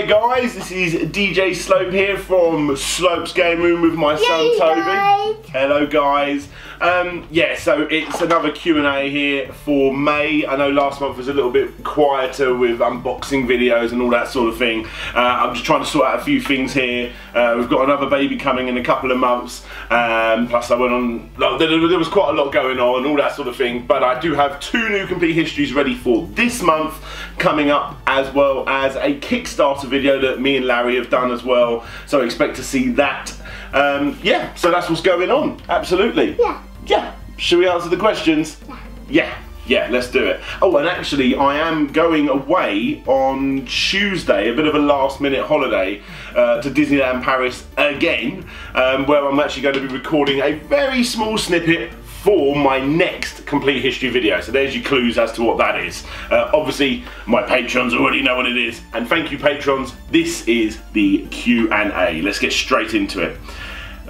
there guys, this is DJ Slope here from Slope's Game Room with my son Toby. Guys. Hello guys. Yeah, so it's another Q&A here for May. I know last month was a little bit quieter with unboxing videos and all that sort of thing. I'm just trying to sort out a few things here. We've got another baby coming in a couple of months. Plus I went on, there was quite a lot going on and all that sort of thing. But I do have 2 new complete histories ready for this month coming up, as well as a Kickstarter video that me and Larry have done as well. So expect to see that. Yeah, so that's what's going on. Absolutely. Yeah. Should we answer the questions? Yeah, let's do it. Oh, and actually I am going away on Tuesday, a bit of a last minute holiday to Disneyland Paris again, where I'm actually going to be recording a very small snippet for my next complete history video. So there's your clues as to what that is. Obviously my patrons already know what it is, and thank you patrons. This is the Q&A. Let's get straight into it.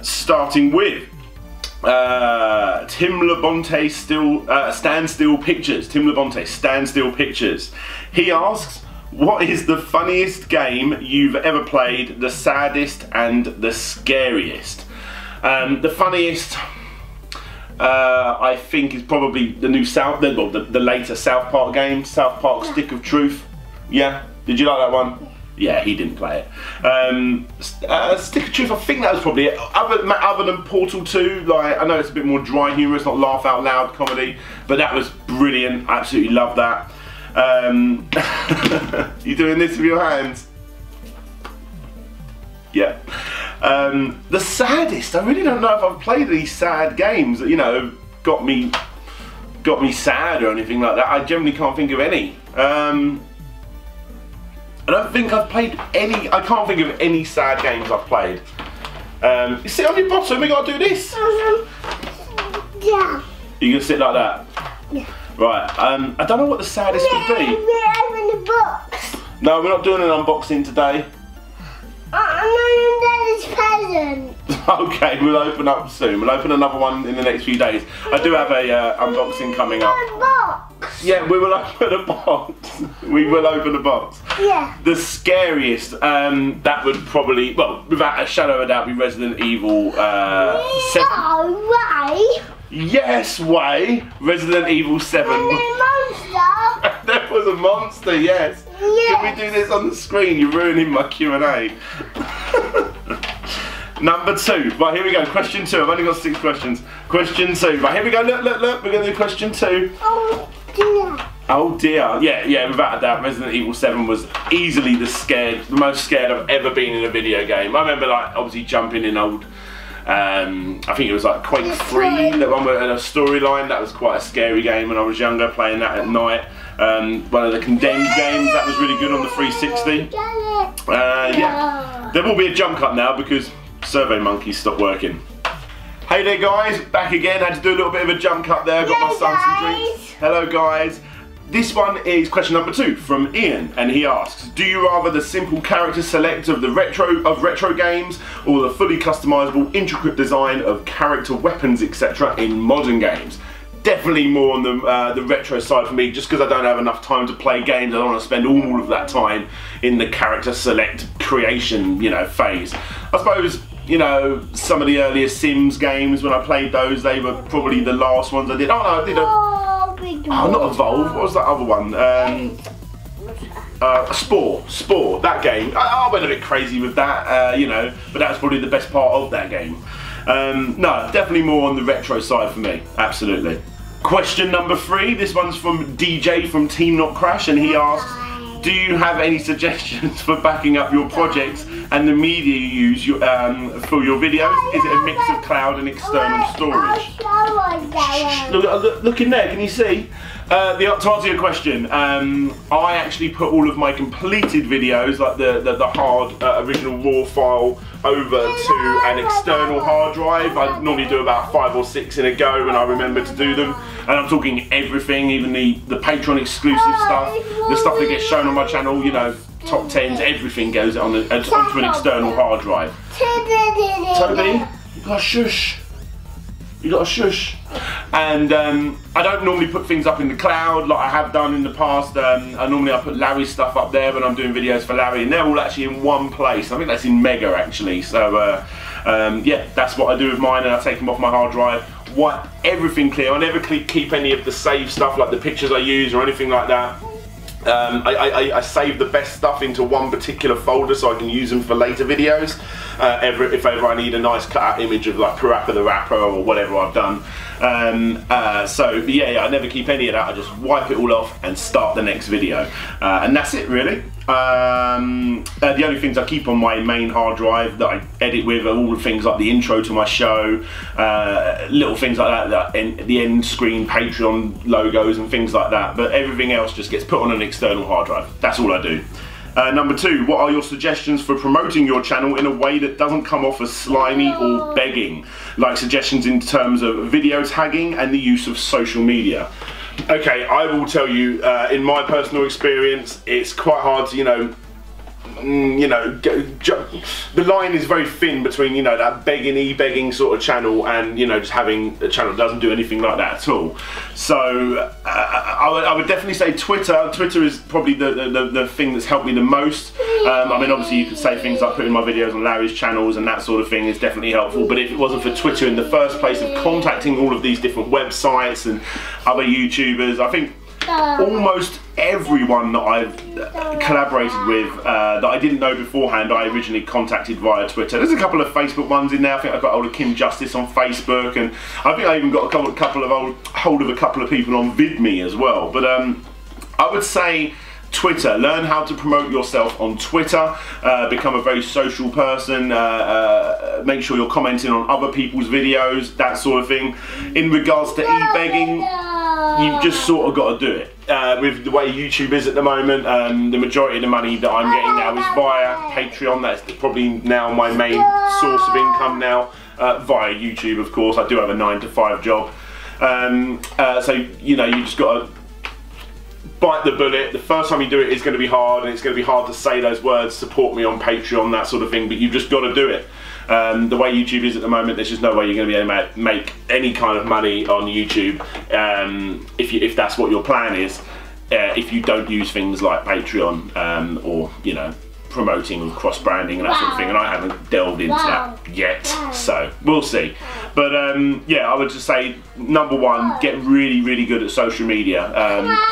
Starting with Tim Labonte Standstill Pictures. Tim Labonte Standstill Pictures. He asks, what is the funniest game you've ever played, the saddest and the scariest? The funniest, I think, is probably the new the later South Park game, South Park Stick of Truth. Yeah, did you like that one? Yeah, he didn't play it. Stick of Truth, I think that was probably it. Other than Portal 2, like, I know it's a bit more dry humour, it's not laugh out loud comedy, but that was brilliant. I absolutely love that. You doing this with your hands? Yeah. The saddest, I really don't know if I've played these sad games that, you know, got me sad or anything like that. I generally can't think of any. I don't think I've played any, I can't think of any sad games I've played. You sit on your bottom, we gotta do this. Yeah. You gonna sit like that? Yeah. Right, I don't know what the saddest would be. We're opening the box. No, we're not doing an unboxing today. I'm Daddy's present. Okay, we'll open up soon. We'll open another one in the next few days. I do have a unboxing coming up. Box. Yeah, we will open a box. We will open a box. Yeah. The scariest, that would probably, well, without a shadow of a doubt, be Resident Evil 7. No way. Yes, way. Resident Evil 7. And the monster. There was a monster, yes. Can we do this on the screen? You're ruining my Q&A. Number 2. Right, here we go. Question 2. I've only got 6 questions. Question 2. Right, here we go. Look. We're going to do question 2. Oh dear. Oh dear. Yeah, without a doubt, Resident Evil 7 was easily the most scared I've ever been in a video game. I remember, like, obviously jumping in old, I think it was like Quake 3, that one with a storyline. That was quite a scary game when I was younger, playing that at night. One of the Condemned games, that was really good on the 360. Yeah. There will be a jump cut now because Survey Monkey stopped working. Hey there guys, back again. Had to do a little bit of a jump cut there. Got my son some drinks. Hello guys. This one is question number 2 from Ian, and he asks, do you rather the simple character select of the retro games, or the fully customizable intricate design of character weapons, etc. in modern games? Definitely more on the retro side for me, just because I don't have enough time to play games. I don't want to spend all of that time in the character select creation, you know, phase. I suppose, you know, some of the earlier Sims games, when I played those, they were probably the last ones I did. Oh no, I did not Evolve. What was that other one? Spore. That game. I went a bit crazy with that, you know, but that was probably the best part of that game. No, definitely more on the retro side for me. Absolutely. Question number 3. This one's from DJ from Team Not Crash, and he asks, do you have any suggestions for backing up your projects and the media you use for your videos? Is it a mix of cloud and external storage? Look in there, can you see? To answer your question, I actually put all of my completed videos, like the hard original RAW file, over to an external hard drive. I normally do about 5 or 6 in a go when I remember to do them. And I'm talking everything, even the Patreon exclusive stuff, the stuff that gets shown on my channel, you know, top 10s, everything goes onto an external hard drive. Toby, you got a shush. You got a shush. And I don't normally put things up in the cloud like I have done in the past. I put Larry's stuff up there when I'm doing videos for Larry, and they're all actually in one place. I think that's in Mega actually. So yeah, that's what I do with mine, and I take them off my hard drive, wipe everything clear. I never keep any of the save stuff, like the pictures I use or anything like that. I save the best stuff into one particular folder so I can use them for later videos. If ever I need a nice cut out image of like Parappa the Rapper or whatever I've done. So yeah, I never keep any of that. I just wipe it all off and start the next video. And that's it really. The only things I keep on my main hard drive that I edit with are all the things like the intro to my show, little things like that, the end screen, Patreon logos and things like that, but everything else just gets put on an external hard drive. That's all I do. Number 2, what are your suggestions for promoting your channel in a way that doesn't come off as slimy or begging? Like suggestions in terms of video tagging and the use of social media. Okay, I will tell you, in my personal experience, it's quite hard to, the line is very thin between, that begging sort of channel and, just having a channel that doesn't do anything like that at all. So I would definitely say Twitter. Twitter is probably the thing that's helped me the most. I mean, obviously you could say things like putting my videos on Larry's channels and that sort of thing is definitely helpful, but if it wasn't for Twitter in the first place, of contacting all of these different websites and other YouTubers, I think almost everyone that I've collaborated with that I didn't know beforehand, I originally contacted via Twitter. There's a couple of Facebook ones in there. I think I got hold of Kim Justice on Facebook, and I think I even got hold of a couple of people on VidMe as well. But I would say Twitter. Learn how to promote yourself on Twitter, become a very social person, make sure you're commenting on other people's videos, that sort of thing. In regards to e-begging, you've just sort of got to do it. With the way YouTube is at the moment, the majority of the money that I'm getting now is via Patreon. That's probably now my main source of income now, via YouTube of course. I do have a 9-to-5 job. So, you just got to bite the bullet. The first time you do it is going to be hard, and it's going to be hard to say those words, support me on Patreon, that sort of thing, but you've just got to do it. The way YouTube is at the moment, there's just no way you're going to be able to make any kind of money on YouTube if that's what your plan is, if you don't use things like Patreon or, promoting and cross-branding and that sort of thing, and I haven't delved into that yet, so we'll see. But yeah, I would just say, number 1, get really, really good at social media,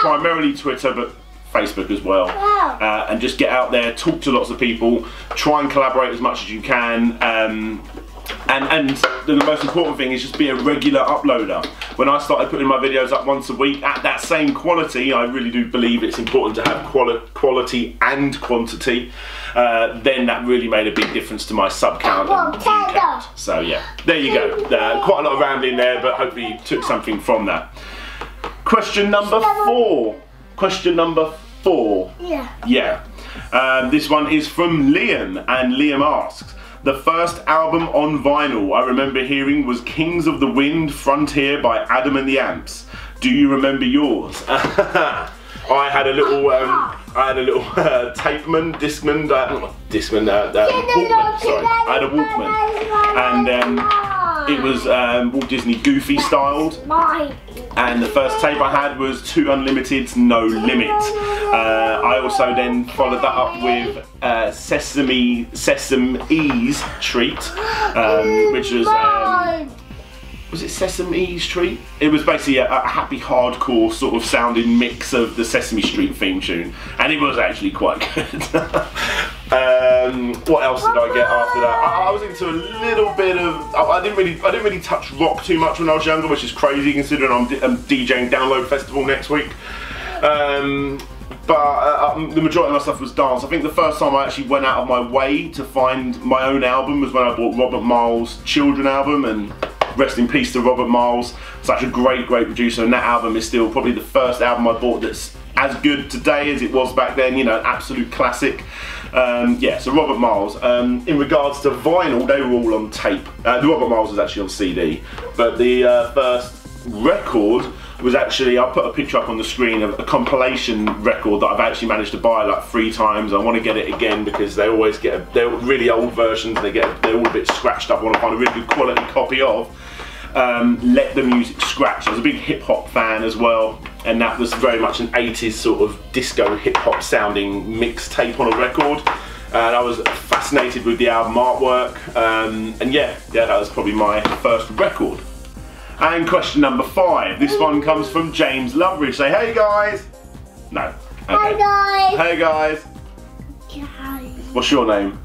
primarily Twitter, but Facebook as well, and just get out there, talk to lots of people, try and collaborate as much as you can, and the most important thing is just be a regular uploader. When I started putting my videos up once a week at that same quality, I really do believe it's important to have quality and quantity, then that really made a big difference to my sub count and view count. So yeah, there you go. Quite a lot of rambling there, but hopefully you took something from that. Question number 4. Question number 4. Yeah. This one is from Liam, and Liam asks, the first album on vinyl I remember hearing was Kings of the Wind, Frontier by Adam and the Amps. Do you remember yours? I had a little Tapeman, Discman, Walkman, sorry. I had a Walkman, and it was Walt Disney Goofy styled, and the first tape I had was 2 Unlimited's No Limit. I also then followed that up with Sesame's Treat, which was it Sesame's Treat? It was basically a happy hardcore sort of sounding mix of the Sesame Street theme tune, and it was actually quite good. What else did I get after that? I was into a little bit of. I didn't really touch rock too much when I was younger, which is crazy considering I'm DJing Download Festival next week. But the majority of my stuff was dance. I think the first time I actually went out of my way to find my own album was when I bought Robert Miles' Children album, and rest in peace to Robert Miles, such a great producer, and that album is still probably the first album I bought that's as good today as it was back then, an absolute classic. Yeah, so Robert Miles. In regards to vinyl, they were all on tape. The Robert Miles was actually on CD, but the first record was actually, I'll put a picture up on the screen of a compilation record that I've actually managed to buy like 3 times. I want to get it again because they always get they're really old versions, they're all a bit scratched up. I want to find a really good quality copy of. let the music scratch. I was a big hip hop fan as well, and that was very much an 80s sort of disco hip hop sounding mixtape on a record. And I was fascinated with the album artwork, and yeah, that was probably my first record. And question number 5. This one comes from James Loveridge. Say, hey guys. No. Okay. Hi guys. Hey guys. Guys. What's your name?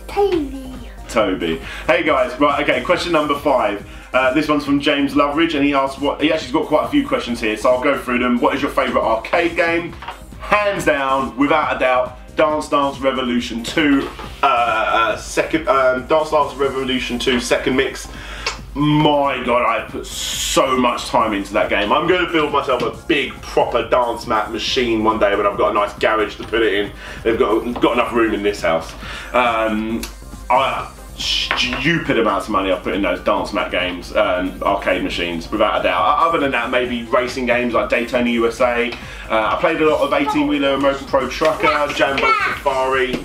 Toby. Toby. Hey guys. Right. Okay. Question number 5. This one's from James Loveridge, and he asks what. He actually's got quite a few questions here, so I'll go through them. What is your favourite arcade game? Hands down, without a doubt, Dance Dance Revolution 2. Dance Dance Revolution 2 second mix. My God, I put so much time into that game. I'm going to build myself a big, proper dance mat machine one day when I've got a nice garage to put it in. They've got enough room in this house. Stupid amounts of money I've put in those dance mat games, arcade machines, without a doubt. Other than that, maybe racing games like Daytona USA. I played a lot of 18-wheeler American Pro Trucker, Jambo Safari.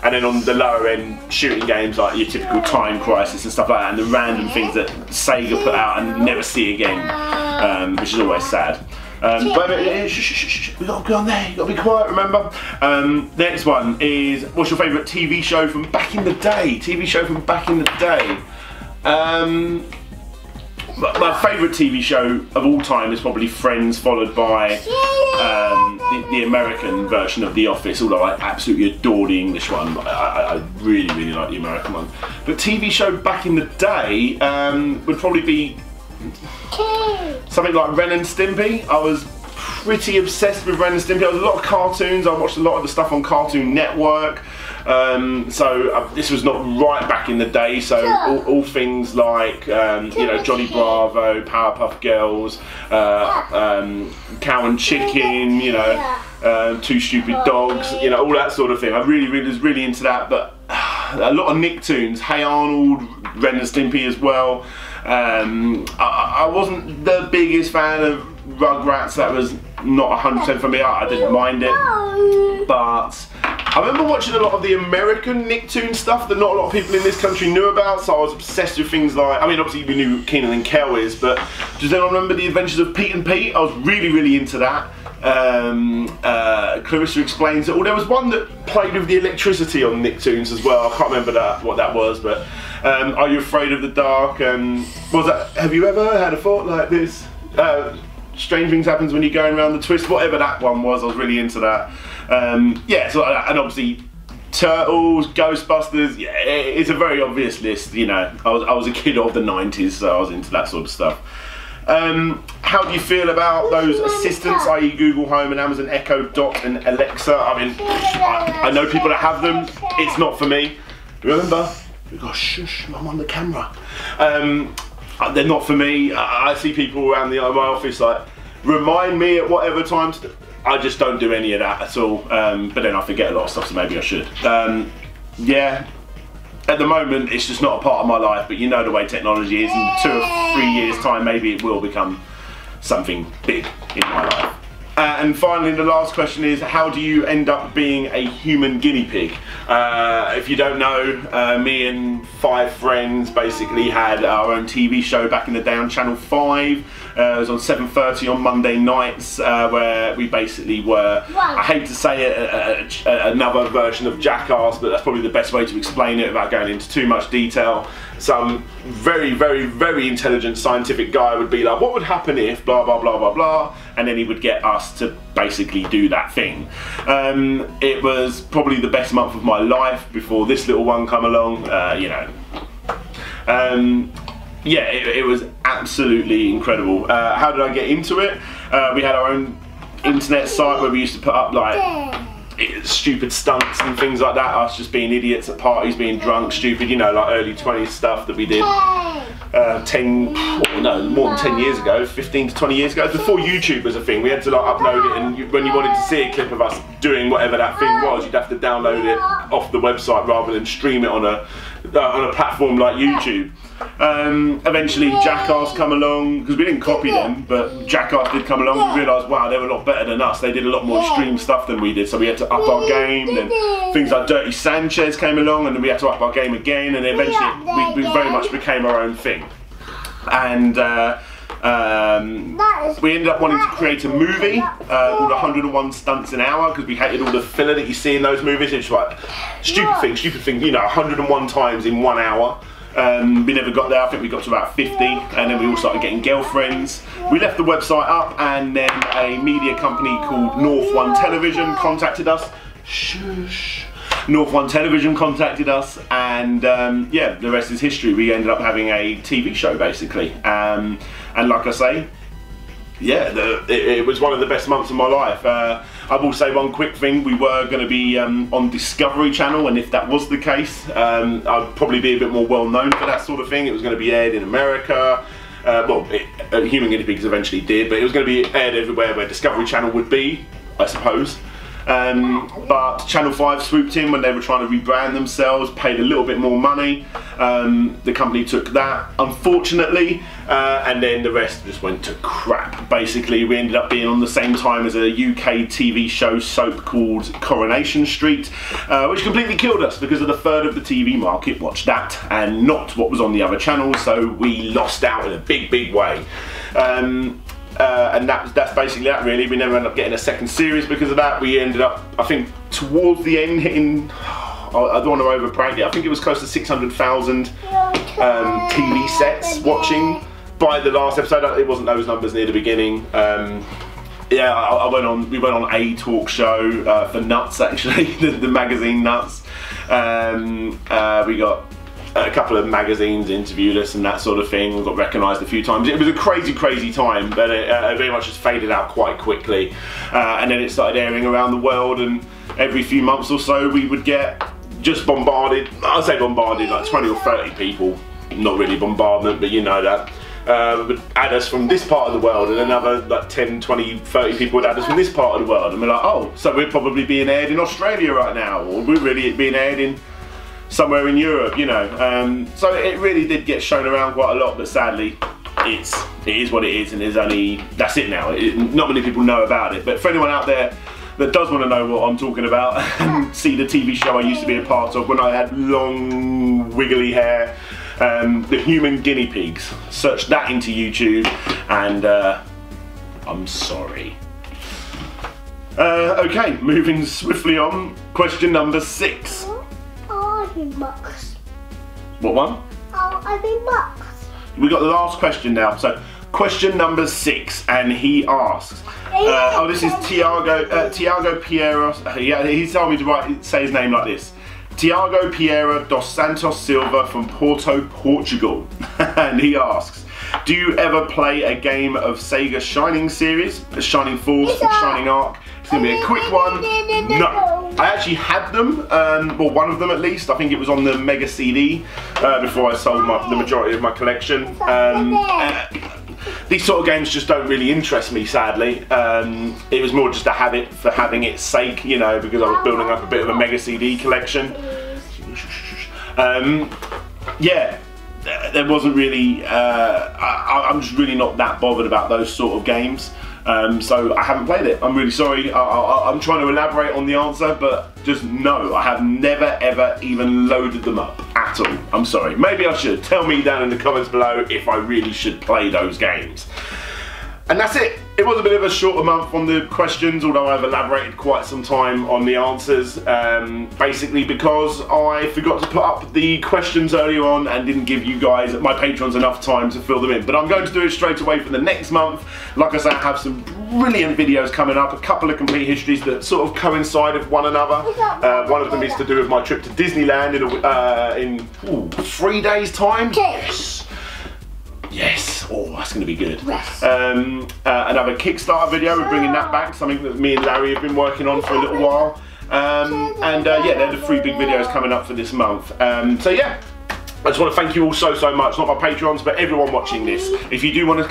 And then on the lower end, shooting games like your typical Time Crisis and stuff like that, and the random things that Sega put out and never see again, which is always sad. But we gotta go on there, you gotta be quiet, remember? Next one is, what's your favourite TV show from back in the day? TV show from back in the day. My favourite TV show of all time is probably Friends, followed by the American version of The Office, although I absolutely adore the English one. I really, really like the American one. But TV show back in the day would probably be something like Ren and Stimpy. I was pretty obsessed with Ren and Stimpy. There was a lot of cartoons. I watched a lot of the stuff on Cartoon Network. This was not right back in the day, so all things like, you know, Johnny Bravo, Powerpuff Girls, Cow and Chicken, you know, Two Stupid Dogs, you know, all that sort of thing. I was really into that, but a lot of Nicktoons, Hey Arnold, Ren and Stimpy as well. I wasn't the biggest fan of Rugrats. That was not 100% for me. I didn't mind it, but I remember watching a lot of the American Nicktoon stuff that not a lot of people in this country knew about, so I was obsessed with things like, I mean, obviously we knew who Kenan and Kel is, but does anyone remember The Adventures of Pete and Pete? I was really, really into that. Clarissa Explains It All. There was one that played with the electricity on Nicktoons as well. I can't remember what that was, but Are You Afraid of the Dark? Was that, have you ever had a thought like this? Strange Things Happens When You're Going Around the Twist, whatever that one was, I was really into that. Yeah, so, and obviously Turtles, Ghostbusters, yeah, it's a very obvious list, you know. I was a kid of the 90s, so I was into that sort of stuff. How do you feel about those assistants, i.e. Google Home and Amazon Echo Dot and Alexa? I mean, I know people that have them, it's not for me. Remember, we got shush, I'm on the camera. They're not for me. I see people around my office like, remind me at whatever time to do. I just don't do any of that at all. But then I forget a lot of stuff, so maybe I should. Yeah, at the moment it's just not a part of my life, but you know the way technology is. In 2 or 3 years time, maybe it will become something big in my life. And finally, the last question is, how do you end up being a human guinea pig? If you don't know, me and 5 friends basically had our own TV show back in the day on Channel 5. It was on 7:30 on Monday nights, where we basically were, I hate to say it, another version of Jackass, but that's probably the best way to explain it without going into too much detail. Some very, very, very intelligent scientific guy would be like, what would happen if blah, blah, blah, blah, blah, and then he would get us to basically do that thing. It was probably the best month of my life before this little one come along, you know. Yeah, it was absolutely incredible. How did I get into it? We had our own internet site where we used to put up like stupid stunts and things like that, us just being idiots at parties, being drunk, stupid, you know, like early 20s stuff that we did more than 10 years ago, 15 to 20 years ago, before YouTube was a thing. We had to like upload it, and when you wanted to see a clip of us doing whatever that thing was, you'd have to download it off the website rather than stream it on a platform like YouTube. Eventually Jackass come along, because we didn't copy them, but Jackass did come along. We realised, wow, they were a lot better than us. They did a lot more extreme stuff than we did, so we had to up our game. Then things like Dirty Sanchez came along, and then we had to up our game again, and eventually we very much became our own thing. and we ended up wanting to create a movie called 101 Stunts an Hour, because we hated all the filler that you see in those movies. It's like stupid thing, you know, 101 times in 1 hour. We never got there. I think we got to about 50, and then we all started getting girlfriends. We left the website up, and then a media company called North One Television contacted us. North One Television contacted us, and yeah, the rest is history. We ended up having a TV show, basically, and like I say, yeah, it was one of the best months of my life. I will say one quick thing: we were going to be on Discovery Channel, and if that was the case, I'd probably be a bit more well known for that sort of thing. It was going to be aired in America. Well, Human Guinea Pigs eventually did, but it was going to be aired everywhere where Discovery Channel would be, I suppose. But Channel 5 swooped in when they were trying to rebrand themselves, paid a little bit more money. The company took that, unfortunately, and then the rest just went to crap. Basically, we ended up being on the same time as a UK TV show soap called Coronation Street, which completely killed us because of the third of the TV market watched that and not what was on the other channels, so we lost out in a big way. And that's basically that, really. We never ended up getting a second series because of that. We ended up, I think, towards the end hitting, I don't want to overbrag it, I think it was close to 600,000 TV sets watching by the last episode. It wasn't those numbers near the beginning. Yeah, we went on a talk show for Nuts, actually, the magazine Nuts. We got a couple of magazines interviewed us and that sort of thing. We got recognised a few times. It was a crazy time, but it very much just faded out quite quickly. And then it started airing around the world, and every few months or so we would get just bombarded. I'd say bombarded, like 20 or 30 people. Not really bombardment, but you know that. Would add us from this part of the world, and another like 10, 20, 30 people would add us from this part of the world. And we're like, oh, so we're probably being aired in Australia right now, or we're really being aired in somewhere in Europe, you know. So it really did get shown around quite a lot, but sadly it is what it is, and that's it now. Not many people know about it, but for anyone out there that does want to know what I'm talking about and see the TV show I used to be a part of when I had long wiggly hair, the Human Guinea Pigs, search that into YouTube, and I'm sorry. Okay, moving swiftly on, question number 6. Bucks. What one? I mean bucks. We got the last question now. So question number 6, and he asks. Oh, this is Tiago Piera. Yeah, he told me to say his name like this. Tiago Piera dos Santos Silva from Porto, Portugal, and he asks, do you ever play a game of Sega Shining series, Shining Force, Shining Arc? It's going to be a quick one. No. I actually had them, well, one of them at least. I think it was on the Mega CD before I sold the majority of my collection. These sort of games just don't really interest me, sadly. It was more just a habit for having its sake, you know, because I was building up a bit of a Mega CD collection. Yeah. There wasn't really, I'm just really not that bothered about those sort of games. So I haven't played it. I'm really sorry. I'm trying to elaborate on the answer, but just no, I have never ever even loaded them up at all. I'm sorry. Maybe I should. Tell me down in the comments below if I really should play those games. And that's it. It was a bit of a shorter month on the questions, although I've elaborated quite some time on the answers, basically because I forgot to put up the questions earlier on and didn't give you guys, my patrons, enough time to fill them in. But I'm going to do it straight away for the next month. Like I say, I have some brilliant videos coming up, a couple of complete histories that sort of coincide with one another. One of them is to do with my trip to Disneyland in 3 days' time. Yes. Yes, oh, that's going to be good. Yes. Another Kickstarter video, we're bringing that back, something that me and Larry have been working on for a little while. Yeah, they're the 3 big videos coming up for this month. So yeah, I just want to thank you all so much, not my patrons, but everyone watching this. If you do want to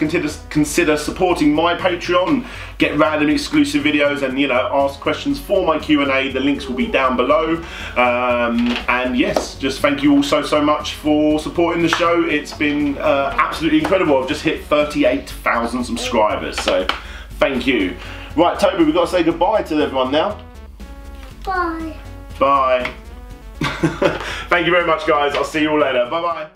consider supporting my Patreon, get random exclusive videos and, you know, ask questions for my Q&A, the links will be down below. And yes, just thank you all so much for supporting the show. It's been absolutely incredible. I've just hit 38,000 subscribers, so thank you. Right, Toby, we've got to say goodbye to everyone now. Bye. Bye. Thank you very much, guys. I'll see you all later. Bye bye.